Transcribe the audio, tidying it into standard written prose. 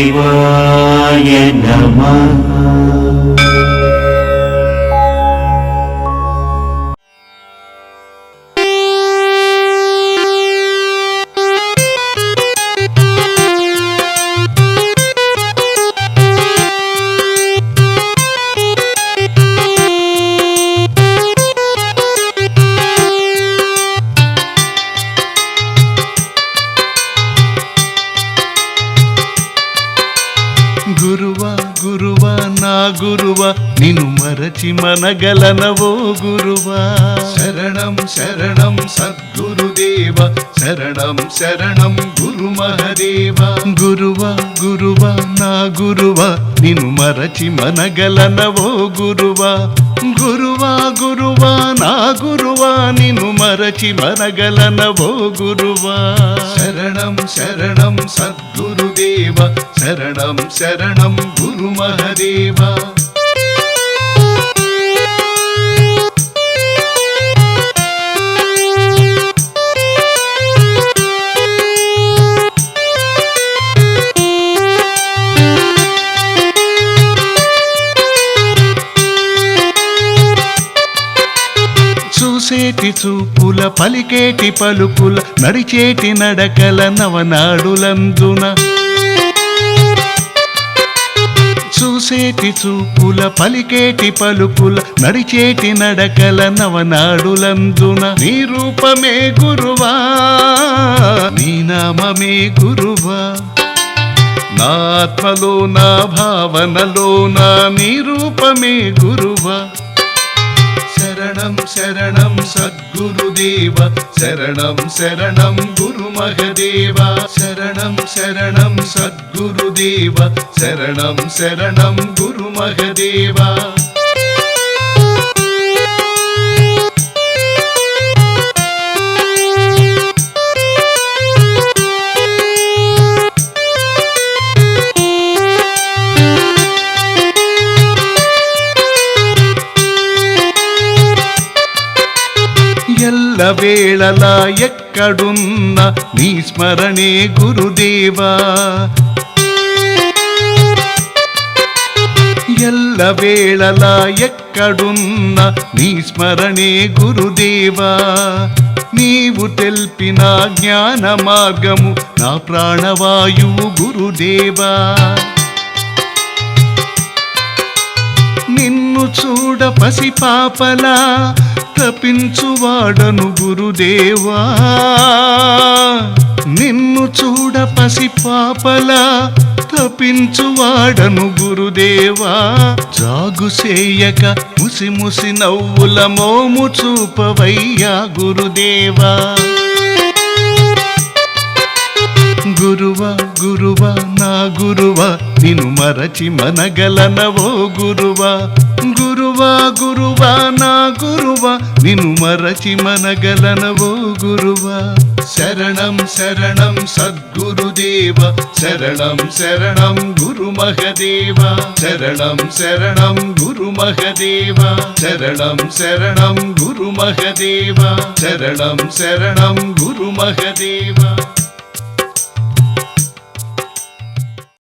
సద్గురుదేవాయ నమః. గురువా గురువా నా గురువా నిన్ను మరచి మనగలనవో గురువా. శరణం శరణం సద్గురుదేవ, శరణం శరణం గురు మహదేవ. గురువా గురువా నా గురువా నిన్ను మరచి మనగలనవో గురువా. గురువా గురువా నా గురువా నిన్ను మరచి మనగలనవో గురువా. శరణం శరణం సద్గురుదేవ, శరణం శరణం గురు మహదేవ. చూసేటి చూపుల, పలికేటి పలుకుల, నడిచేటి నడకల నవనాడులందున. చూసేటి చూపుల, పలికేటి పలుకుల, నడిచేటి నడకల నవనాడులందున. నీ రూపమే గురువా, నీ నామమే గురువా. నా ఆత్మలో నా భావనలో నా నీ రూపమే గురువా. శరణం శరణం సద్గురుదేవ, శరణం శరణం గురు మహదేవ. శరణం శరణం సద్గురుదేవ, శరణం శరణం గురు మహదేవ. వేళలా ఎక్కడున్న నీ స్మరణే గురుదేవా. ఎల్ల వేళలా ఎక్కడున్న నీ స్మరణే గురుదేవా. నీవు తెల్పిన జ్ఞాన మార్గము నా ప్రాణవాయువు గురుదేవా. నిన్ను చూడ పసిపాపలా తపించువాడను గురుదేవా. నిన్ను చూడ పసిపాపలా తపించువాడను గురుదేవా. జాగు సేయక ముసి ముసి నవ్వుల మోము చూపవయ్యా గురుదేవా. గురువా గురువా నా గురువా నిన్ను మరచి మనగలనవో గురువా. గురువా గురువా నా గురువా నిన్ను మరచి మనగలనవో గురువా. శరణం శరణం సద్గురుదేవ, శరణం శరణం గురు మహదేవ. శరణం శరణం గురు మహదేవ, శరణం శరణం గురు మహదేవ. శరణం శరణం గురు మహదేవ.